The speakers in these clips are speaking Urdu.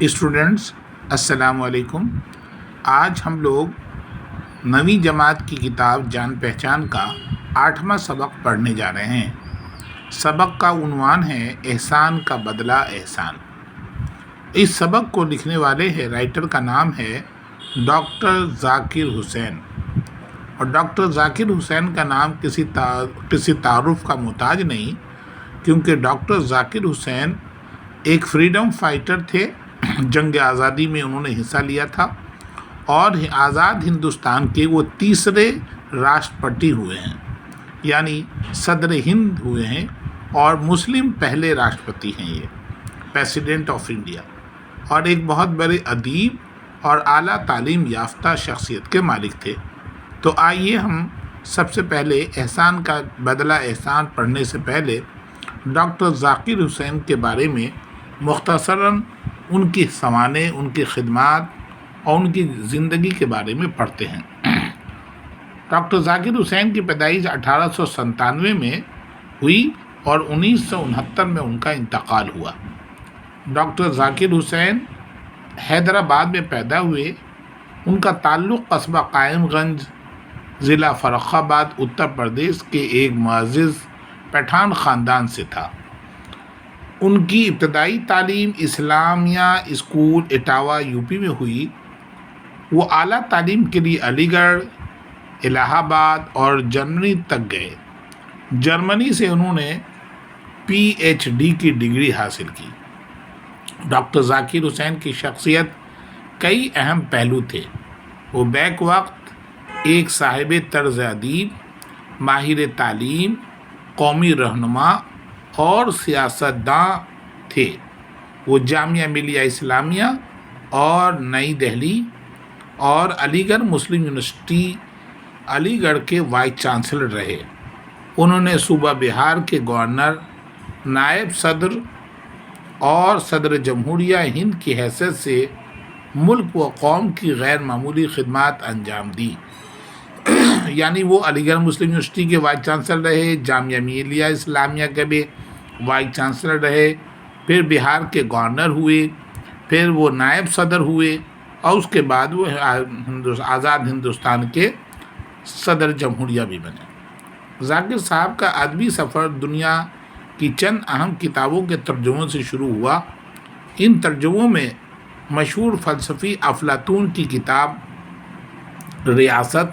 اسٹوڈنٹس السلام علیکم۔ آج ہم لوگ 9ویں جماعت کی کتاب جان پہچان کا 8واں سبق پڑھنے جا رہے ہیں۔ سبق کا عنوان ہے احسان کا بدلہ احسان۔ اس سبق کو لکھنے والے رائٹر کا نام ہے ڈاکٹر ذاکر حسین، اور ڈاکٹر ذاکر حسین کا نام کسی تعارف کا محتاج نہیں، کیونکہ ڈاکٹر ذاکر حسین ایک فریڈم فائٹر تھے۔ جنگ آزادی میں انہوں نے حصہ لیا تھا اور آزاد ہندوستان کے وہ تیسرے راشٹرپتی ہوئے ہیں، یعنی صدر ہند ہوئے ہیں، اور مسلم پہلے راشٹرپتی ہیں، یہ پریزیڈنٹ آف انڈیا، اور ایک بہت بڑے ادیب اور اعلیٰ تعلیم یافتہ شخصیت کے مالک تھے۔ تو آئیے ہم سب سے پہلے احسان کا بدلہ احسان پڑھنے سے پہلے ڈاکٹر ذاکر حسین کے بارے میں مختصراً ان کی سوانح، ان کی خدمات اور ان کی زندگی کے بارے میں پڑھتے ہیں۔ ڈاکٹر ذاکر حسین کی پیدائش 1897 میں ہوئی اور 1969 میں ان کا انتقال ہوا۔ ڈاکٹر ذاکر حسین حیدرآباد میں پیدا ہوئے۔ ان کا تعلق قصبہ قائم گنج، ضلع فرخ آباد، اتر پردیش کے ایک معزز پٹھان خاندان سے تھا۔ ان کی ابتدائی تعلیم اسلامیہ اسکول اٹاوہ یوپی میں ہوئی۔ وہ اعلیٰ تعلیم کے لیے علی گڑھ، الہ آباد اور جرمنی تک گئے۔ جرمنی سے انہوں نے پی ایچ ڈی کی ڈگری حاصل کی۔ ڈاکٹر ذاکر حسین کی شخصیت کئی اہم پہلو تھے۔ وہ بیک وقت ایک صاحب طرز ادیب، ماہر تعلیم، قومی رہنما اور سیاستداں تھے۔ وہ جامعہ ملیہ اسلامیہ اور نئی دہلی اور علی گڑھ مسلم یونیورسٹی علی گڑھ کے وائس چانسلر رہے۔ انہوں نے صوبہ بہار کے گورنر، نائب صدر اور صدر جمہوریہ ہند کی حیثیت سے ملک و قوم کی غیر معمولی خدمات انجام دی۔ یعنی وہ علی گڑھ مسلم یونیورسٹی کے وائس چانسلر رہے، جامعہ ملیہ اسلامیہ کے بھی وائس چانسلر رہے، پھر بہار کے گورنر ہوئے، پھر وہ نائب صدر ہوئے، اور اس کے بعد وہ آزاد ہندوستان کے صدر جمہوریہ بھی بنے۔ ذاکر صاحب کا ادبی سفر دنیا کی چند اہم کتابوں کے ترجموں سے شروع ہوا۔ ان ترجموں میں مشہور فلسفی افلاطون کی کتاب ریاست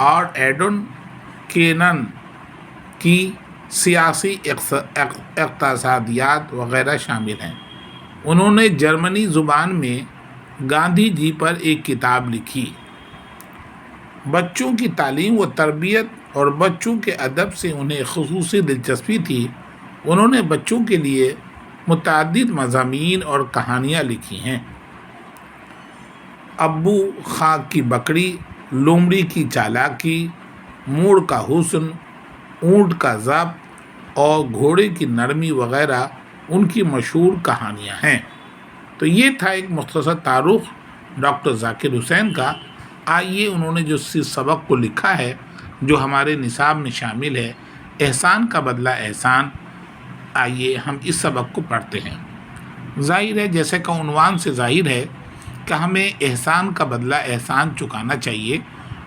اور ایڈن کینن کی سیاسی اقتصادیات وغیرہ شامل ہیں۔ انہوں نے جرمنی زبان میں گاندھی جی پر ایک کتاب لکھی۔ بچوں کی تعلیم و تربیت اور بچوں کے ادب سے انہیں خصوصی دلچسپی تھی۔ انہوں نے بچوں کے لیے متعدد مضامین اور کہانیاں لکھی ہیں۔ ابو خاک کی بکری، لومڑی کی چالاکی، موڑ کا حسن، اونٹ کا ضبط اور گھوڑے کی نرمی وغیرہ ان کی مشہور کہانیاں ہیں۔ تو یہ تھا ایک مختصر تعارف ڈاکٹر ذاکر حسین کا۔ آئیے انہوں نے جو سبق کو لکھا ہے، جو ہمارے نصاب میں شامل ہے، احسان کا بدلہ احسان، آئیے ہم اس سبق کو پڑھتے ہیں۔ ظاہر ہے، جیسے کہ عنوان سے ظاہر ہے کہ ہمیں احسان کا بدلہ احسان چکانا چاہیے۔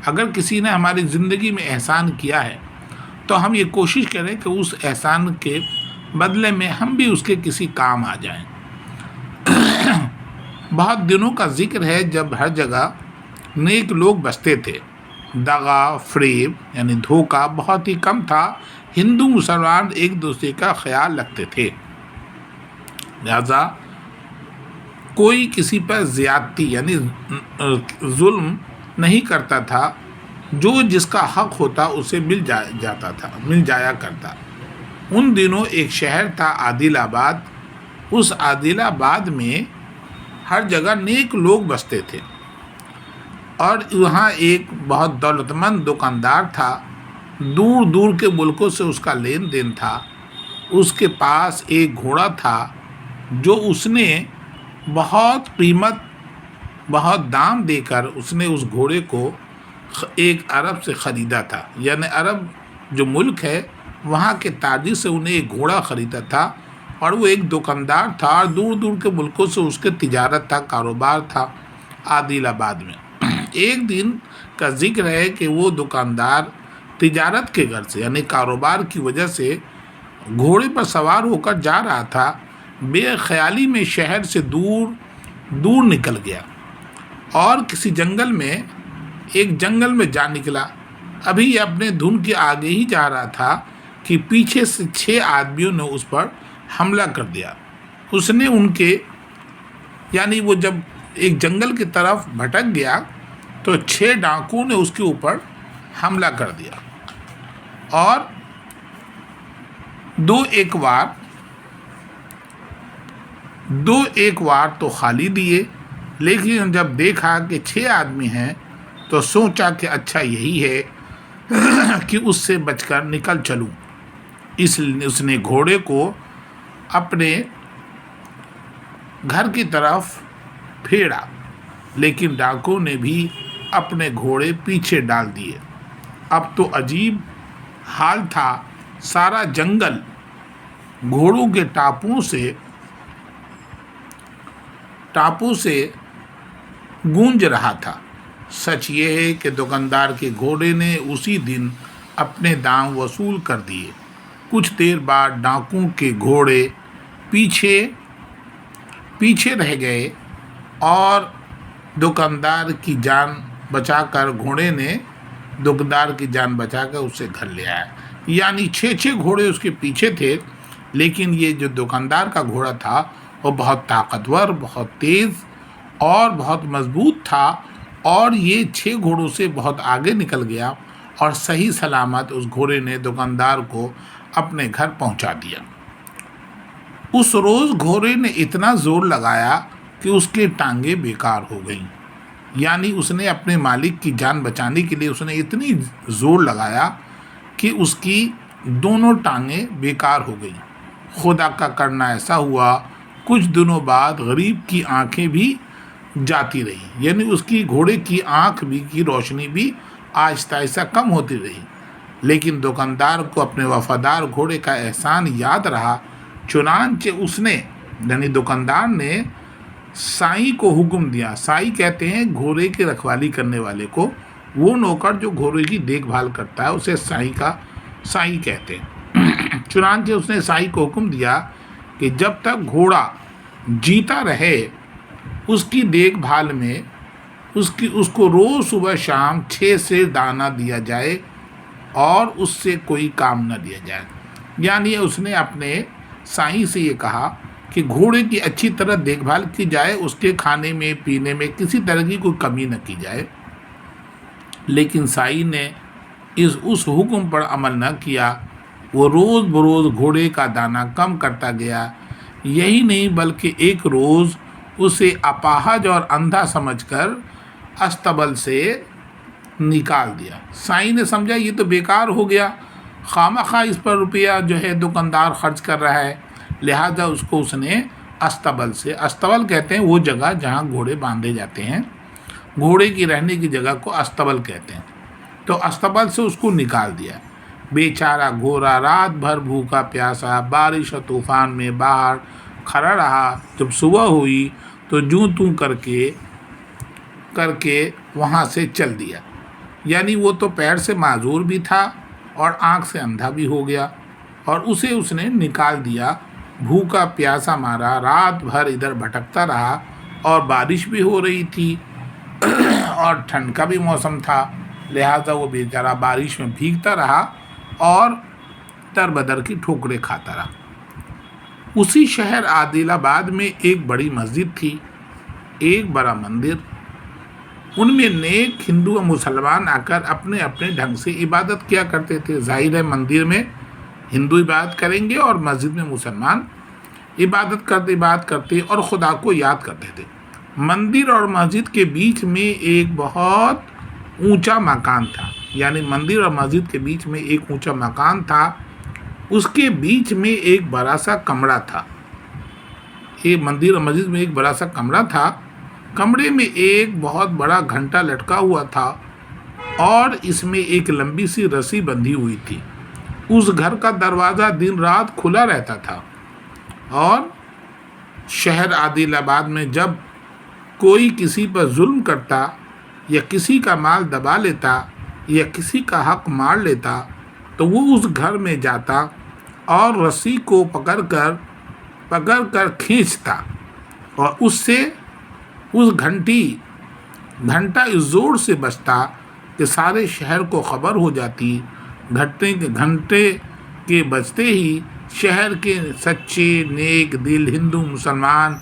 اگر کسی نے ہماری زندگی میں احسان کیا ہے تو ہم یہ کوشش کریں کہ اس احسان کے بدلے میں ہم بھی اس کے کسی کام آ جائیں۔ بہت دنوں کا ذکر ہے جب ہر جگہ نیک لوگ بستے تھے۔ دغا، فریب یعنی دھوکہ بہت ہی کم تھا۔ ہندو مسلمان ایک دوسرے کا خیال رکھتے تھے، لہذا کوئی کسی پر زیادتی یعنی ظلم نہیں کرتا تھا۔ جو جس کا حق ہوتا اسے مل جایا کرتا۔ ان دنوں ایک شہر تھا عادل آباد۔ اس عادل آباد میں ہر جگہ نیک لوگ بستے تھے، اور وہاں ایک بہت دولت مند دکاندار تھا۔ دور دور کے ملکوں سے اس کا لین دین تھا۔ اس کے پاس ایک گھوڑا تھا جو اس نے بہت قیمت، بہت دام دے کر اس نے اس گھوڑے کو ایک عرب سے خریدا تھا۔ یعنی عرب جو ملک ہے وہاں کے تاجر سے انہیں ایک گھوڑا خریدا تھا، اور وہ ایک دکاندار تھا اور دور دور کے ملکوں سے اس کے تجارت تھا، کاروبار تھا عادل آباد میں۔ ایک دن کا ذکر ہے کہ وہ دکاندار تجارت کے غرض سے یعنی کاروبار کی وجہ سے گھوڑے پر سوار ہو کر جا رہا تھا، بے خیالی میں شہر سے دور دور نکل گیا اور کسی ایک جنگل میں جا نکلا۔ ابھی یہ اپنے دھن کے آگے ہی جا رہا تھا کہ پیچھے سے 6 آدمیوں نے اس پر حملہ کر دیا۔ اس نے یعنی وہ جب ایک جنگل کی طرف بھٹک گیا تو 6 ڈاکوؤں نے اس کے اوپر حملہ کر دیا اور دو ایک وار تو خالی دیے، لیکن جب دیکھا کہ 6 آدمی ہیں تو سوچا کہ اچھا یہی ہے کہ اس سے بچ کر نکل چلوں۔ اس نے گھوڑے کو اپنے گھر کی طرف پھیرا، لیکن ڈاکوؤں نے بھی اپنے گھوڑے پیچھے ڈال دیے۔ اب تو عجیب حال تھا، سارا جنگل گھوڑوں کے ٹاپوں سے گونج رہا تھا۔ سچ یہ ہے کہ دکاندار کے گھوڑے نے اسی دن اپنے دام وصول کر دیے۔ کچھ دیر بعد ڈاکوؤں کے گھوڑے پیچھے رہ گئے اور دکاندار کی جان بچا کر اسے گھر لے آیا۔ یعنی 6 گھوڑے اس کے پیچھے تھے، لیکن یہ جو دکاندار کا گھوڑا تھا وہ بہت طاقتور، بہت تیز اور بہت مضبوط تھا، اور یہ 6 گھوڑوں سے بہت آگے نکل گیا اور صحیح سلامت اس گھوڑے نے دکاندار کو اپنے گھر پہنچا دیا۔ اس روز گھوڑے نے اتنا زور لگایا کہ اس کی ٹانگیں بیکار ہو گئیں۔ یعنی اس نے اپنے مالک کی جان بچانے کے لیے اس نے اتنی زور لگایا کہ اس کی دونوں ٹانگیں بیکار ہو گئیں۔ خدا کا کرنا ایسا ہوا، کچھ دنوں بعد غریب کی آنکھیں بھی جاتی رہی، یعنی اس کی گھوڑے کی آنکھ کی روشنی بھی آہستہ آہستہ کم ہوتی رہی، لیکن دکاندار کو اپنے وفادار گھوڑے کا احسان یاد رہا۔ چنانچہ اس نے یعنی دکاندار نے سائی کو حکم دیا۔ سائی کہتے ہیں گھوڑے کی رکھوالی کرنے والے کو، وہ نوکر جو گھوڑے کی دیکھ بھال کرتا ہے اسے سائی کہتے ہیں۔ چنانچہ اس نے سائی کو حکم دیا کہ جب تک گھوڑا جیتا رہے اس کی دیکھ بھال میں اس کو روز صبح شام 6 سے دانہ دیا جائے اور اس سے کوئی کام نہ لیا جائے۔ یعنی اس نے اپنے سائی سے یہ کہا کہ گھوڑے کی اچھی طرح دیکھ بھال کی جائے، اس کے کھانے میں پینے میں کسی طرح کی کوئی کمی نہ کی جائے۔ لیکن سائی نے اس حکم پر عمل نہ کیا، وہ روز بروز گھوڑے کا دانہ کم کرتا گیا۔ یہی نہیں بلکہ ایک روز اسے اپاہج اور اندھا سمجھ کر استبل سے نکال دیا۔ سائی نے سمجھا یہ تو بیکار ہو گیا، خواہ اس پر روپیہ جو ہے دکاندار خرچ کر رہا ہے، لہذا اس نے استبل کہتے ہیں وہ جگہ جہاں گھوڑے باندھے جاتے ہیں، گھوڑے کی رہنے کی جگہ کو استبل کہتے ہیں، تو استبل سے اس کو نکال دیا۔ بیچارہ گھوڑا رات بھر بھوکا پیاسا بارش اور طوفان میں باہر کھڑا رہا۔ جب صبح ہوئی تو جوں توں کر کے وہاں سے چل دیا۔ یعنی وہ تو پیر سے معذور بھی تھا اور آنکھ سے اندھا بھی ہو گیا، اور اس نے نکال دیا۔ بھوکا پیاسا مارا رات بھر ادھر بھٹکتا رہا، اور بارش بھی ہو رہی تھی اور ٹھنڈ کا بھی موسم تھا، لہذا وہ بیچارہ بارش میں بھیگتا رہا اور در بدر کی ٹھوکریں کھاتا رہا۔ اسی شہر عادل آباد میں ایک بڑی مسجد تھی، ایک بڑا مندر۔ ان میں نیک ہندو و مسلمان آ کر اپنے اپنے ڈھنگ سے عبادت کیا کرتے تھے۔ ظاہر ہے مندر میں ہندو عبادت کریں گے اور مسجد میں مسلمان عبادت کرتے اور خدا کو یاد کرتے تھے۔ مندر اور مسجد کے بیچ میں ایک بہت اونچا مکان تھا، یعنی مندر اور مسجد کے بیچ میں ایک اونچا مکان تھا، اس کے بیچ میں ایک بڑا سا کمرہ تھا۔ یہ مندر اور مسجد میں ایک بڑا سا کمرہ تھا، کمرے میں ایک بہت بڑا گھنٹہ لٹکا ہوا تھا اور اس میں ایک لمبی سی رسی بندھی ہوئی تھی۔ اس گھر کا دروازہ دن رات کھلا رہتا تھا۔ اور شہر عادل آباد میں جب کوئی کسی پر ظلم کرتا یا کسی کا مال دبا لیتا یا کسی کا حق مار لیتا تو وہ اس گھر میں جاتا اور رسی کو پکڑ کر کھینچتا اور اس سے اس گھنٹہ اس زور سے بجتا کہ سارے شہر کو خبر ہو جاتی۔ گھنٹے کے بجتے ہی شہر کے سچے نیک دل ہندو مسلمان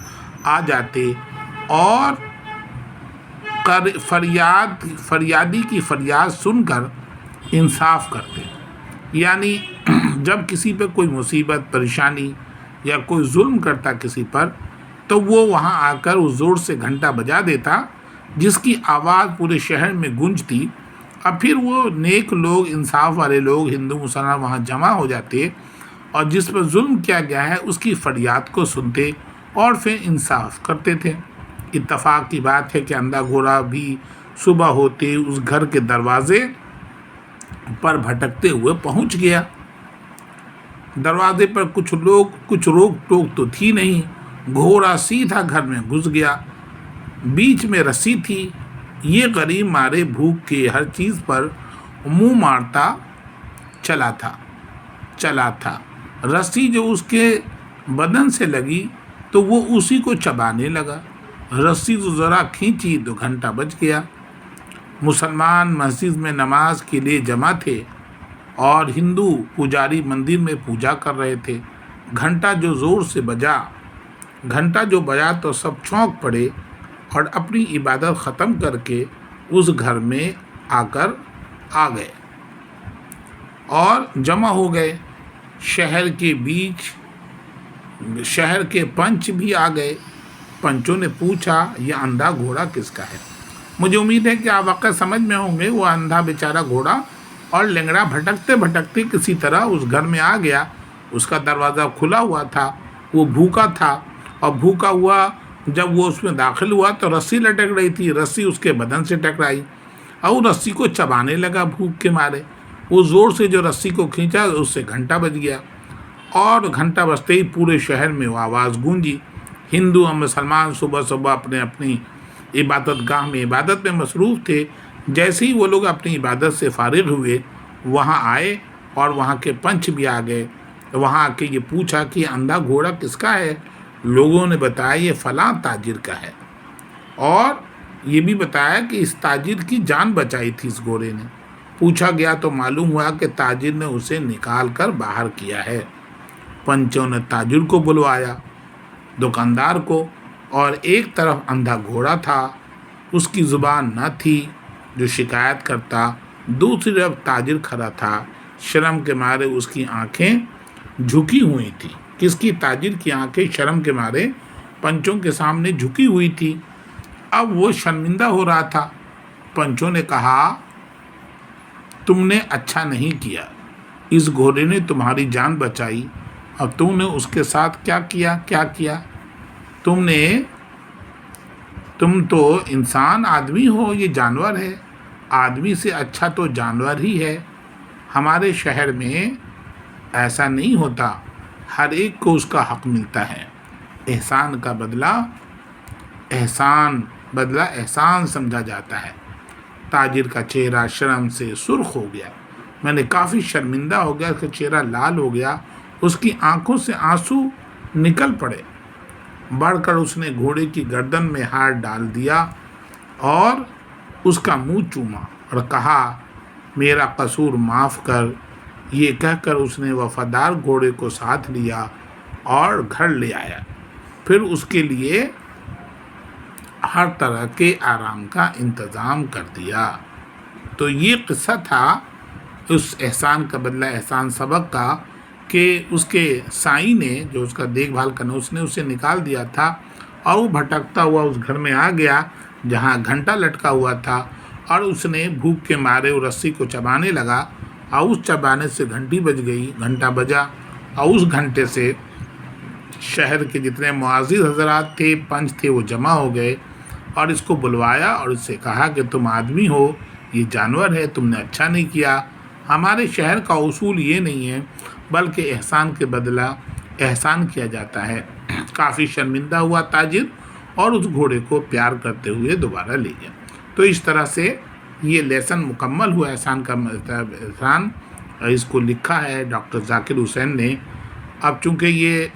آ جاتے اور فریادی کی فریاد سن کر انصاف کرتے۔ یعنی جب کسی پہ کوئی مصیبت پریشانی یا کوئی ظلم کرتا کسی پر تو وہ وہاں آ کر اس زور سے گھنٹہ بجا دیتا جس کی آواز پورے شہر میں گونجتی۔ اب پھر وہ نیک لوگ، انصاف والے لوگ، ہندو مسلمان وہاں جمع ہو جاتے اور جس پر ظلم کیا گیا ہے اس کی فریاد کو سنتے اور پھر انصاف کرتے تھے۔ اتفاق کی بات ہے کہ اندھا گھوڑا بھی صبح ہوتے اس گھر کے دروازے پر بھٹکتے ہوئے پہنچ گیا۔ دروازے پر کچھ روک ٹوک تو تھی نہیں، گھوڑا سیدھا گھر میں گھس گیا۔ بیچ میں رسی تھی۔ یہ غریب مارے بھوک کے ہر چیز پر منہ مارتا چلا تھا۔ رسی جو اس کے بدن سے لگی تو وہ اسی کو چبانے لگا۔ رسی تو ذرا کھینچی تو گھنٹہ بج گیا۔ مسلمان مسجد میں نماز کے لیے جمع تھے اور ہندو پجاری مندر میں پوجا کر رہے تھے۔ گھنٹہ جو بجا تو سب چونک پڑے اور اپنی عبادت ختم کر کے اس گھر میں آ گئے اور جمع ہو گئے۔ شہر کے پنچ بھی آ گئے۔ پنچوں نے پوچھا یہ اندھا گھوڑا کس کا ہے؟ مجھے امید ہے کہ آپ واقعہ سمجھ میں ہوں گے۔ وہ اندھا بیچارہ گھوڑا اور لنگڑا بھٹکتے کسی طرح اس گھر میں آ گیا۔ اس کا دروازہ کھلا ہوا تھا، وہ بھوکا تھا اور بھوکا ہوا جب وہ اس میں داخل ہوا تو رسی لٹک رہی تھی۔ رسی اس کے بدن سے ٹکرائی اور رسی کو چبانے لگا بھوک کے مارے۔ وہ زور سے جو رسی کو کھینچا اس سے گھنٹہ بج گیا اور گھنٹہ بجتے ہی پورے شہر میں وہ آواز گونجی۔ ہندو اور مسلمان صبح اپنی عبادت گاہ میں عبادت میں مصروف تھے۔ جیسے ہی وہ لوگ اپنی عبادت سے فارغ ہوئے وہاں آئے اور وہاں کے پنچ بھی آ گئے۔ وہاں آ کے یہ پوچھا کہ اندھا گھوڑا کس کا ہے؟ لوگوں نے بتایا یہ فلاں تاجر کا ہے اور یہ بھی بتایا کہ اس تاجر کی جان بچائی تھی اس گھوڑے نے۔ پوچھا گیا تو معلوم ہوا کہ تاجر نے اسے نکال کر باہر کیا ہے۔ پنچوں نے تاجر کو بلوایا، دکاندار کو، اور ایک طرف اندھا گھوڑا تھا، اس کی زبان نہ تھی جو شکایت کرتا، دوسری طرف تاجر کھڑا تھا، شرم کے مارے اس کی آنکھیں جھکی ہوئی تھی۔ کس کی؟ تاجر کی آنکھیں شرم کے مارے پنچوں کے سامنے جھکی ہوئی تھی۔ اب وہ شرمندہ ہو رہا تھا۔ پنچوں نے کہا تم نے اچھا نہیں کیا، اس گھوڑے نے تمہاری جان بچائی اور تم نے اس کے ساتھ کیا کیا؟ تم تو انسان آدمی ہو، یہ جانور ہے۔ آدمی سے اچھا تو جانور ہی ہے۔ ہمارے شہر میں ایسا نہیں ہوتا، ہر ایک کو اس کا حق ملتا ہے۔ احسان کا بدلہ احسان سمجھا جاتا ہے۔ تاجر کا چہرہ شرم سے سرخ ہو گیا۔ میں نے کافی شرمندہ ہو گیا، اس کا چہرہ لال ہو گیا، اس کی آنکھوں سے آنسو نکل پڑے۔ بڑھ کر اس نے گھوڑے کی گردن میں ہاتھ ڈال دیا اور اس کا منہ چوما اور کہا میرا قصور معاف کر۔ یہ کہہ کر اس نے وفادار گھوڑے کو ساتھ لیا اور گھر لے آیا، پھر اس کے لیے ہر طرح کے آرام کا انتظام کر دیا۔ تو یہ قصہ تھا اس احسان کا بدلہ احسان سبق کا کہ اس کے سائیں نے جو اس کا دیکھ بھال کرنا اس نے اسے نکال دیا تھا اور وہ بھٹکتا ہوا اس گھر میں آ گیا جہاں گھنٹہ لٹکا ہوا تھا اور اس نے بھوک کے مارے وہ رسی کو چبانے لگا اور اس چبانے سے گھنٹی بج گئی، گھنٹہ بجا اور اس گھنٹے سے شہر کے جتنے معزز حضرات تھے، پنچ تھے، وہ جمع ہو گئے اور اس کو بلوایا اور اس سے کہا کہ تم آدمی ہو، یہ جانور ہے، تم نے اچھا نہیں کیا۔ ہمارے شہر کا اصول یہ نہیں ہے، بلکہ احسان کے بدلہ احسان کیا جاتا ہے۔ کافی شرمندہ ہوا تاجر اور اس گھوڑے کو پیار کرتے ہوئے دوبارہ لے گیا۔ تو اس طرح سے یہ لیسن مکمل ہوا احسان کا مطلب احسان۔ اس کو لکھا ہے ڈاکٹر ذاکر حسین نے۔ اب چونکہ یہ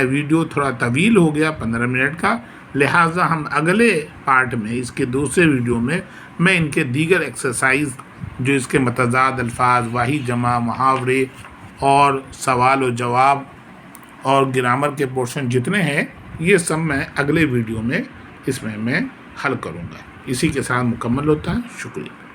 ویڈیو تھوڑا طویل ہو گیا 15 منٹ کا، لہٰذا ہم اگلے پارٹ میں اس کے دوسرے ویڈیو میں ان کے دیگر ایکسرسائز جو اس کے متضاد الفاظ، واحد جمع، محاورے اور سوال و جواب اور گرامر کے پورشن جتنے ہیں، یہ سب میں اگلے ویڈیو میں اس میں حل کروں گا۔ اسی کے ساتھ مکمل ہوتا ہے۔ شکریہ۔